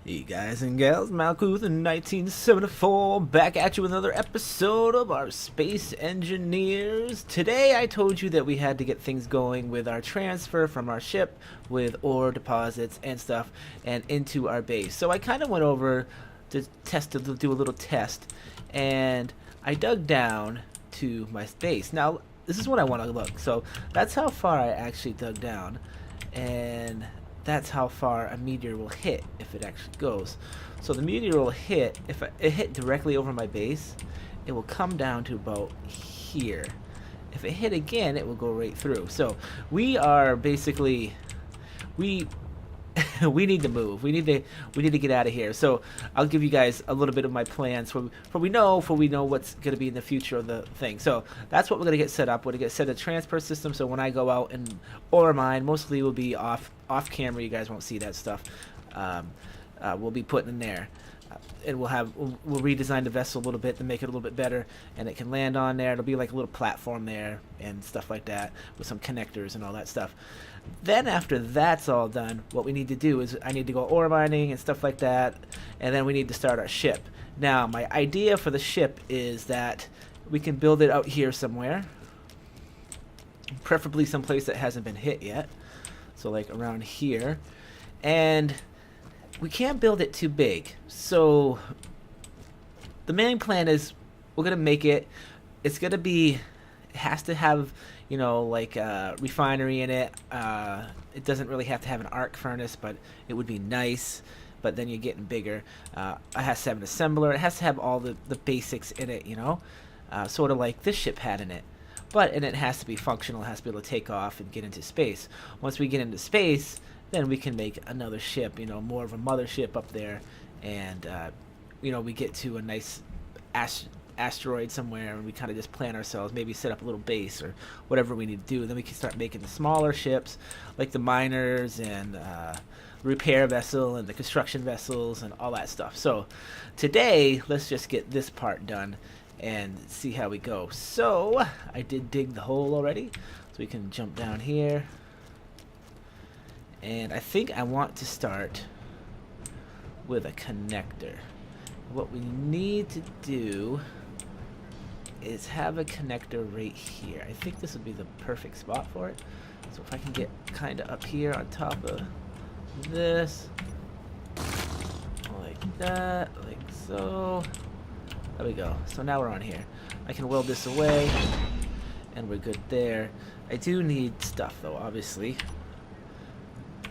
Hey guys and gals, Malkuth in 1974, back at you with another episode of our Space Engineers. Today I told you that we had to get things going with our transfer from our ship with ore deposits and stuff and into our base. So I kind of went over to do a little test, and I dug down to my base. Now this is what I want to look. So that's how far I actually dug down, and that's how far a meteor will hit if it actually goes. So the meteor will hit, if it hit directly over my base, it will come down to about here. If it hit again, it will go right through. So we are basically, we need to move. We need to get out of here. So I'll give you guys a little bit of my plans for we know what's going to be in the future of the thing. So that's what we're going to get set up. We're going to get set a transfer system. So when I go out and ore mine, mostly will be off camera. You guys won't see that stuff. We'll be putting in there. And we'll redesign the vessel a little bit to make it a little bit better, and it can land on there. It'll be like a little platform there and stuff like that with some connectors and all that stuff. Then after that's all done, what we need to do is I need to go ore mining and stuff like that, and then we need to start our ship. Now my idea for the ship is that we can build it out here somewhere, preferably someplace that hasn't been hit yet, so like around here, and we can't build it too big. So the main plan is we're gonna make it, it's gonna be, it has to have, you know, like a refinery in it. It doesn't really have to have an arc furnace, but it would be nice. But then you're getting bigger. It has to have an assembler. It has to have all the basics in it, you know, sort of like this ship had in it. And it has to be functional. It has to be able to take off and get into space. Once we get into space, then we can make another ship, you know, more of a mothership up there, and you know, we get to a nice asteroid somewhere, and we kind of just plan ourselves, maybe set up a little base or whatever we need to do. Then we can start making the smaller ships, like the miners and the repair vessel and the construction vessels and all that stuff. So today, let's just get this part done and see how we go. So I did dig the hole already, so we can jump down here. And I think I want to start with a connector. What we need to do is have a connector right here. I think this would be the perfect spot for it. So if I can get kind of up here on top of this, like that, like so. There we go. So now we're on here. I can weld this away, and we're good there. I do need stuff though, obviously.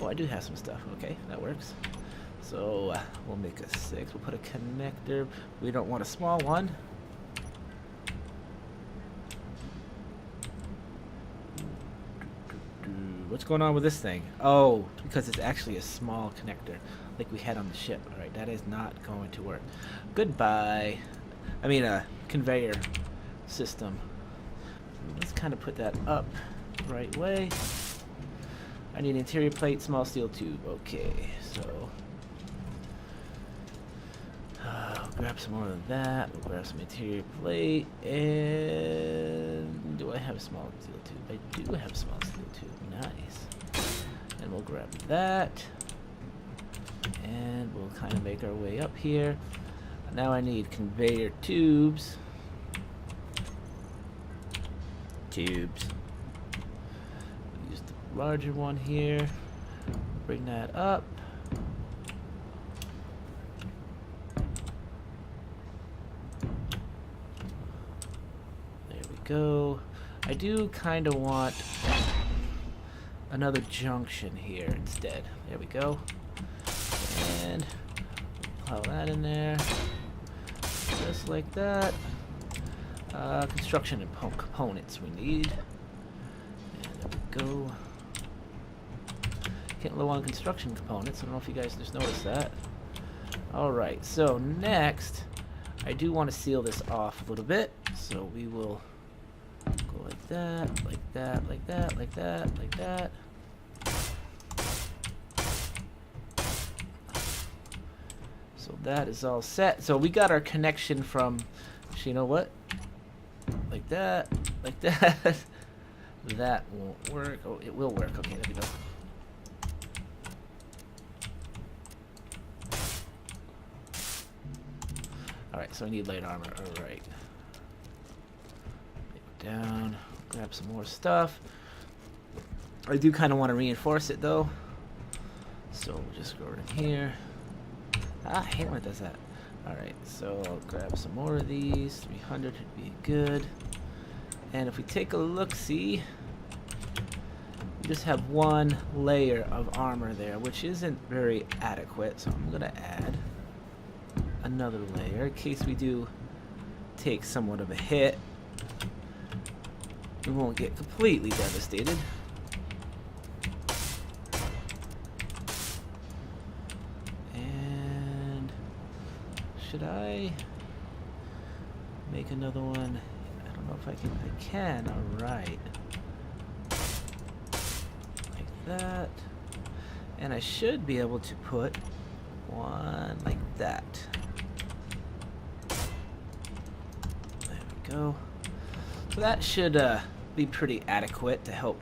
Oh, I do have some stuff. Okay, that works. So we'll make a 6. We'll put a connector. We don't want a small one. What's going on with this thing? Oh, because it's actually a small connector, like we had on the ship. All right, that is not going to work. Goodbye. I mean, a conveyor system. Let's kind of put that up the right way. I need interior plate, small steel tube. Okay, so I'll grab some more of that. We'll grab some interior plate, and do I have a small steel tube? I do have a small steel tube. Nice. And we'll grab that, and we'll kind of make our way up here. Now I need conveyor tubes. Larger one here. Bring that up. There we go. I do kind of want another junction here instead. There we go. And pile that in there. Just like that. Construction and components we need. And there we go. Getting low on construction components. I don't know if you guys just noticed that. Alright, so next, I do want to seal this off a little bit. So we will go like that, like that, like that, like that, like that. So that is all set. So we got our connection from, actually, you know what? Like that, like that. That won't work. Oh, it will work. Okay, there we go. Alright, so I need light armor. Alright. Down. Grab some more stuff. I do kind of want to reinforce it though. So we'll just go in here. I hate when it does that. Alright, so I'll grab some more of these. 300 would be good. And if we take a look-see, we just have one layer of armor there, which isn't very adequate. So I'm going to add another layer in case we do take somewhat of a hit. We won't get completely devastated. And should I make another one? I don't know if I can. I can. All right. Like that. And I should be able to put one like that. There we go. So that should be pretty adequate to help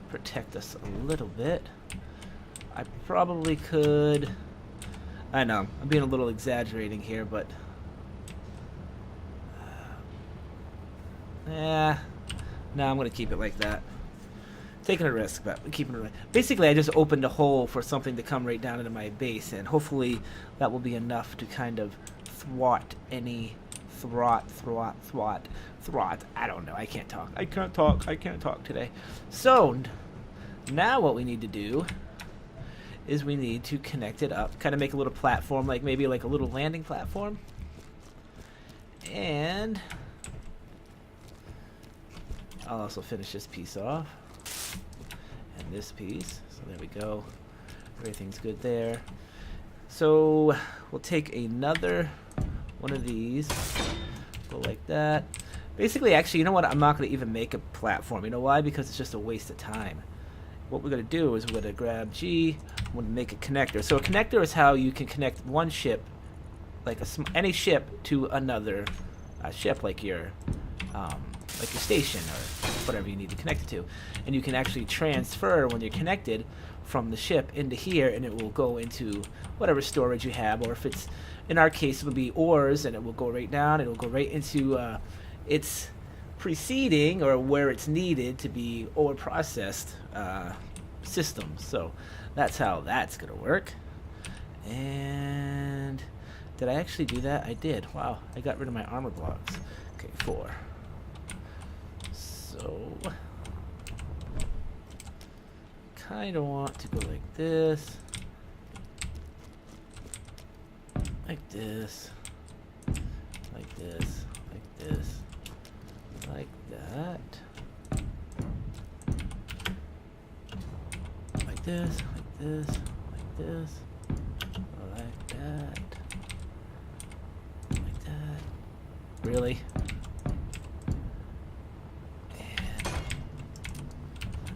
protect us a little bit. I probably could. I know I'm being a little exaggerating here, but no, I'm gonna keep it like that. Taking a risk, but keeping it right. Basically, I just opened a hole for something to come right down into my base, and hopefully that will be enough to kind of thwart any thwart. I don't know. I can't talk. I can't talk today. So now what we need to do is we need to connect it up, kind of make a little platform, like maybe like a little landing platform. And I'll also finish this piece off. And this piece. So there we go. Everything's good there. So we'll take another one of these. Go like that. Basically, actually, you know what? I'm not going to even make a platform. You know why? Because it's just a waste of time. What we're going to do is we're going to grab G. I'm going to make a connector. So a connector is how you can connect one ship, like any ship, to another ship, like your station or whatever you need to connect it to. And you can actually transfer when you're connected from the ship into here, and it will go into whatever storage you have, or if it's, in our case, it'll be ores, and it will go right down. It will go right into its preceding, or where it's needed to be ore processed system. So that's how that's gonna work. And did I actually do that? I did. Wow, I got rid of my armor blocks. Okay, 4. So kind of want to go like this, like this, like this, like this, like that, like this, like this, like this, like that, like that. Really?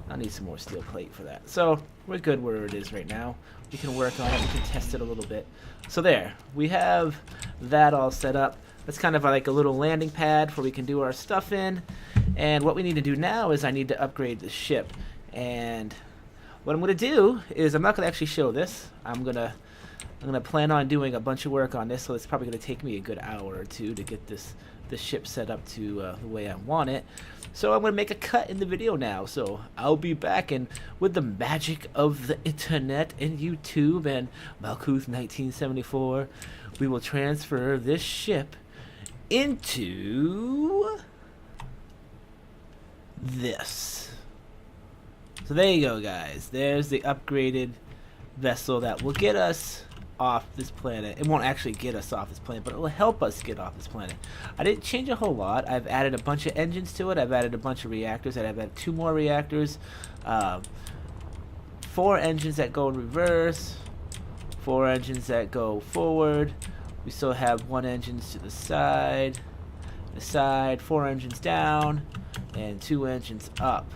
I need some more steel plate for that. So we're good where it is right now. We can work on it. We can test it a little bit. So there, we have that all set up. That's kind of like a little landing pad where we can do our stuff in. And what we need to do now is I need to upgrade the ship. And what I'm going to do is I'm not going to actually show this. I'm gonna plan on doing a bunch of work on this. So it's probably going to take me a good hour or two to get this ship set up to the way I want it. So I'm going to make a cut in the video now. So I'll be back, and with the magic of the internet and YouTube and Malkuth 1974, we will transfer this ship into this. So there you go, guys. There's the upgraded vessel that will get us off this planet. It won't actually get us off this planet, but it will help us get off this planet. I didn't change a whole lot. I've added a bunch of engines to it. I've added a bunch of reactors. I've added 2 more reactors. 4 engines that go in reverse. 4 engines that go forward. We still have 1 engine to the side. 4 engines down, and 2 engines up.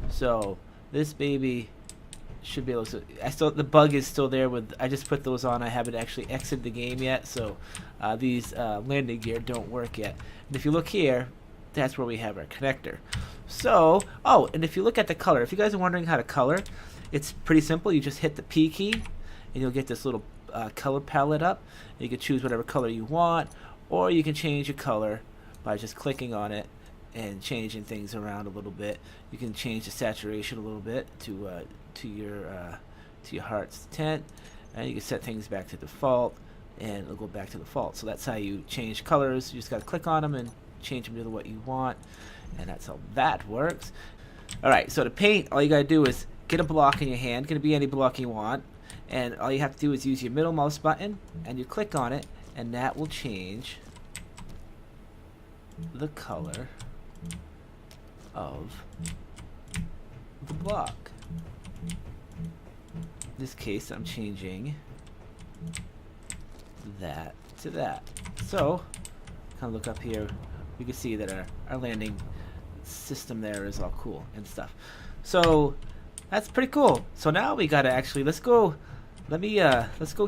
So this baby should be able to. The bug is still there with. I just put those on. I haven't actually exited the game yet, so these landing gear don't work yet. And if you look here, that's where we have our connector. So, oh, and if you look at the color, if you guys are wondering how to color, it's pretty simple. You just hit the P key, and you'll get this little color palette up. You can choose whatever color you want, or you can change your color by just clicking on it and changing things around a little bit. You can change the saturation a little bit to your heart's intent, and you can set things back to default, and it'll go back to default. So that's how you change colors. You just got to click on them and change them to what you want, and that's how that works. All right, so to paint, all you got to do is get a block in your hand. It can be any block you want, and all you have to do is use your middle mouse button, and you click on it, and that will change the color of the block. In this case, I'm changing that to that. So, kind of look up here, we can see that our landing system there is all cool and stuff. So that's pretty cool. So now we gotta actually let's go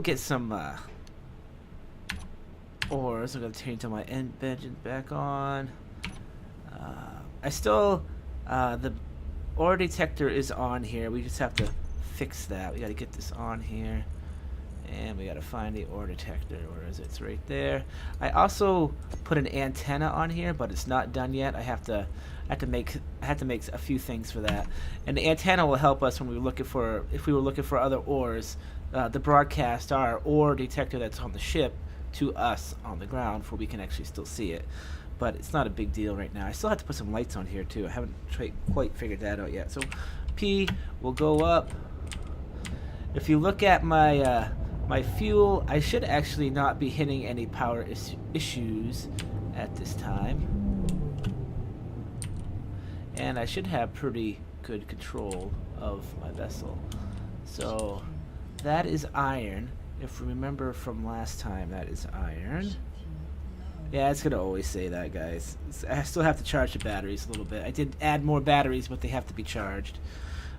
get some ores. I'm gonna turn to my engine back on. I still the ore detector is on here. We just have to fix that. We got to get this on here, and we got to find the ore detector. Where is it? It's right there. I also put an antenna on here, but it's not done yet. I have to make a few things for that, and the antenna will help us when we were looking for, if we were looking for other ores, to broadcast our ore detector that's on the ship to us on the ground, where we can actually still see it. But it's not a big deal right now. I still have to put some lights on here too. I haven't quite figured that out yet. So P will go up. If you look at my my fuel, I should actually not be hitting any power issues at this time, and I should have pretty good control of my vessel. So that is iron. If you remember from last time, that is iron. Yeah, it's gonna always say that, guys. I still have to charge the batteries a little bit. I did add more batteries, but they have to be charged.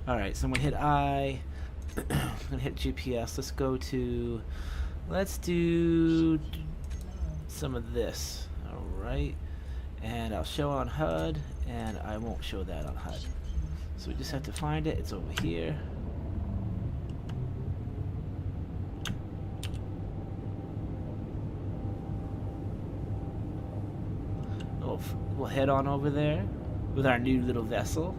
Alright, so I'm gonna hit I. I'm gonna hit GPS. Let's do some of this. Alright. And I'll show on HUD, and I won't show that on HUD. So we just have to find it. It's over here. We'll head on over there with our new little vessel.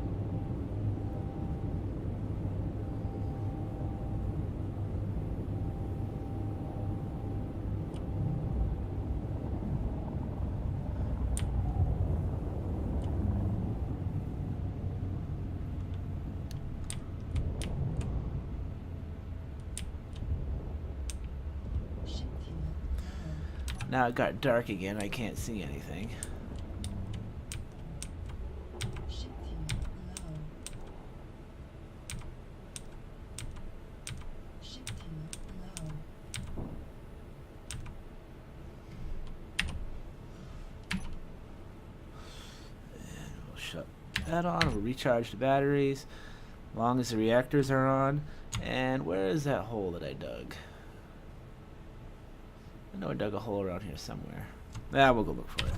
Now it got dark again. I can't see anything. Shut that on. We'll recharge the batteries as long as the reactors are on. And where is that hole that I dug? I know I dug a hole around here somewhere. Yeah, we'll go look for it.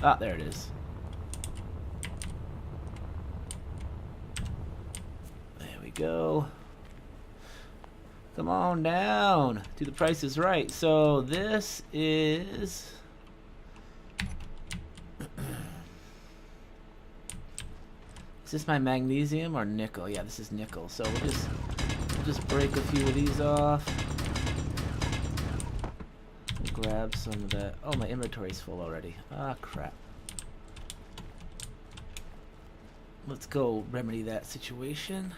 Ah, there it is. Go. Come on down. Do the Price is Right. So this is is this my magnesium or nickel? Yeah, this is nickel. So we'll just break a few of these off. Grab some of that. Oh, my inventory's full already. Ah, crap. Let's go remedy that situation.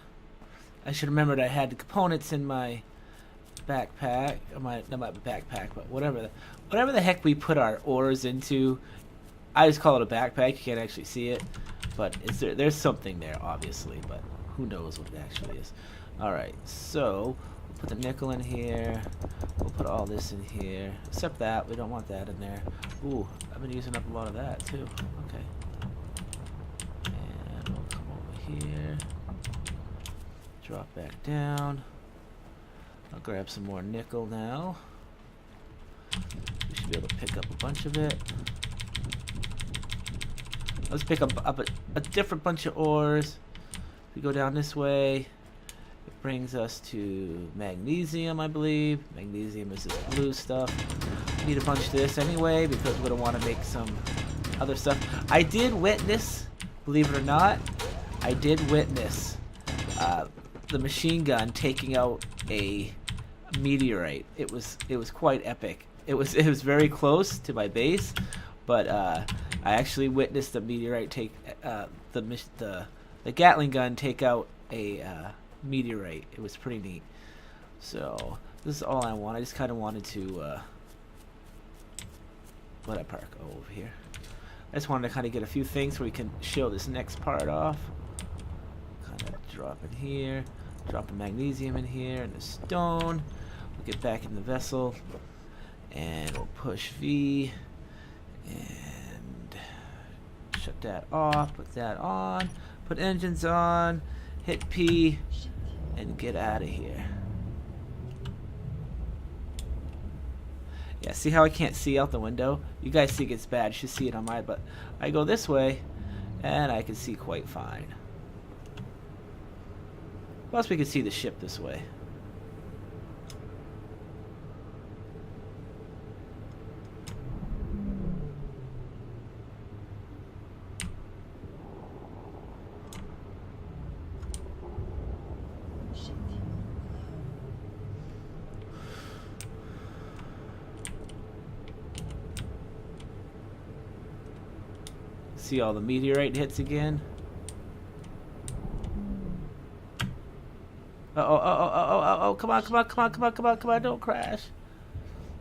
I should remember that I had the components in my backpack, or not my backpack, but whatever the heck we put our ores into. I just call it a backpack. You can't actually see it, but there's something there, obviously, but who knows what it actually is. All right, so we'll put the nickel in here. We'll put all this in here, except that we don't want that in there. Ooh, I've been using up a lot of that too. Okay, and we'll come over here. Drop back down. I'll grab some more nickel now. We should be able to pick up a bunch of it. Let's pick up a different bunch of ores. We go down this way. It brings us to magnesium, I believe. Magnesium is this blue stuff. We need a bunch of this anyway because we're going to want to make some other stuff. I did witness, believe it or not, I did witness the machine gun taking out a meteorite. It was quite epic. It was very close to my base, but I actually witnessed the meteorite take the Gatling gun take out a meteorite. It was pretty neat. So this is all I want. I just kind of wanted to let I park over here. I just wanted to kind of get a few things so we can show this next part off. Kind of drop in here, drop the magnesium in here and the stone. We'll get back in the vessel and we'll push V and shut that off, put that on, put engines on, hit P and get out of here. Yeah, see how I can't see out the window? You guys think it's bad, you should see it on mine, but I go this way and I can see quite fine. Plus we can see the ship this way. See all the meteorite hits again. Oh, come on, don't crash.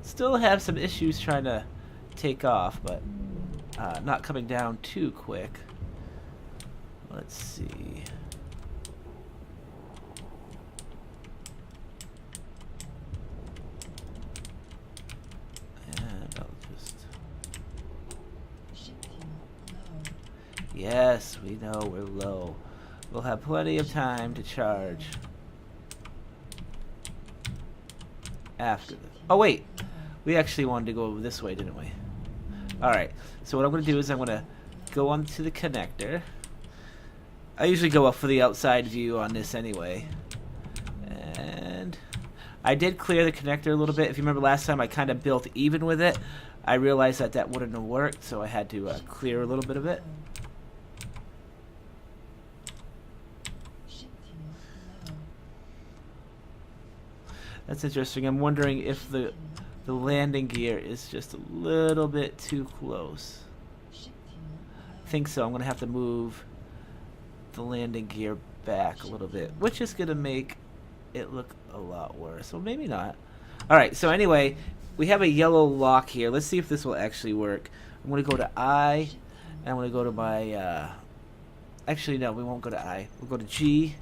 Still have some issues trying to take off, but not coming down too quick. Let's see. And I'll just... Yes, we know we're low. We'll have plenty of time to charge. After this. Oh wait, we actually wanted to go this way, didn't we? Alright, so what I'm going to do is I'm going to go onto the connector. I usually go up for the outside view on this anyway. And I did clear the connector a little bit. If you remember last time I kind of built even with it. I realized that that wouldn't have worked, so I had to clear a little bit of it. That's interesting. I'm wondering if the landing gear is just a little bit too close. I think so. I'm going to have to move the landing gear back a little bit, which is going to make it look a lot worse. Well, maybe not. Alright, so anyway, we have a yellow lock here. Let's see if this will actually work. I'm going to go to I, and I'm going to go to my... actually, no, we won't go to I. We'll go to G.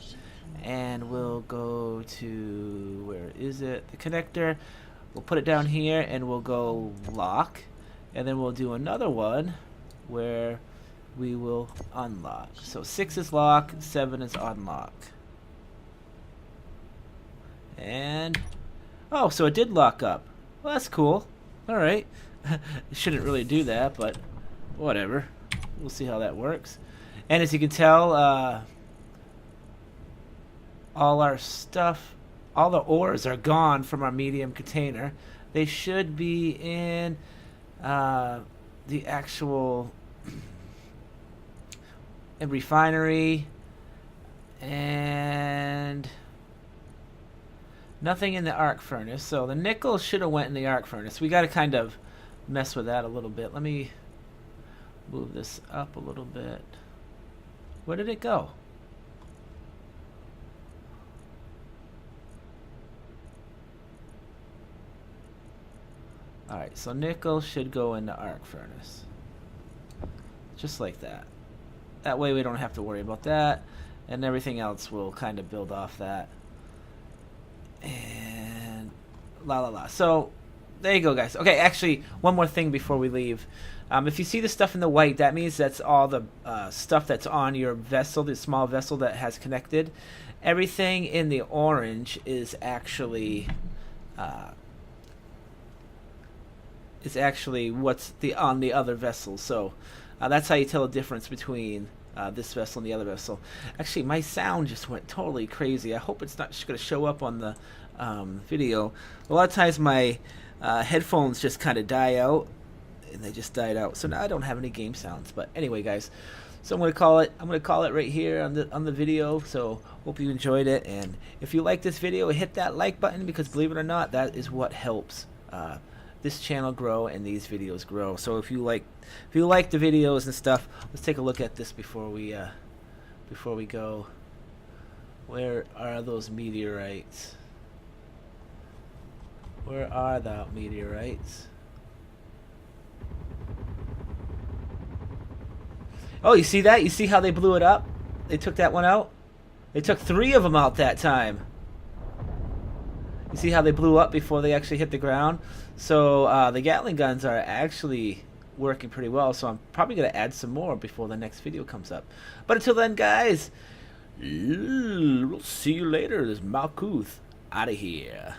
And we'll go to, where is it? The connector. We'll put it down here and we'll go lock. And then we'll do another one where we will unlock. So 6 is lock, 7 is unlock. And, oh, so it did lock up. Well, that's cool. Alright. It shouldn't really do that, but whatever. We'll see how that works. And as you can tell, all our stuff, all the ores are gone from our medium container. They should be in the actual refinery, and nothing in the arc furnace. So the nickel should have went in the arc furnace. We got to kind of mess with that a little bit. Let me move this up a little bit. Where did it go? Alright, so nickel should go in the arc furnace. Just like that. That way we don't have to worry about that. And everything else will kind of build off that. And la la la. So, there you go, guys. Okay, actually, one more thing before we leave. If you see the stuff in the white, that means that's all the stuff that's on your vessel, the small vessel that has connected. Everything in the orange is actually... what's on the other vessel. So That's how you tell the difference between this vessel and the other vessel. Actually, my sound just went totally crazy. I hope it's not going to show up on the video. A lot of times my headphones just kind of die out, and they just died out. So now I don't have any game sounds. But anyway, guys, so I'm going to call it right here on the video. So hope you enjoyed it, and if you like this video, hit that like button, because believe it or not, that is what helps this channel grow and these videos grow. So if you like the videos and stuff, let's take a look at this before we go. Where are those meteorites? Where are the meteorites? Oh, you see that? You see how they blew it up? They took that one out? They took 3 of them out that time. You see how they blew up before they actually hit the ground? So the Gatling guns are actually working pretty well, so I'm probably going to add some more before the next video comes up. But until then, guys, we'll see you later. This is Malkuth out of here.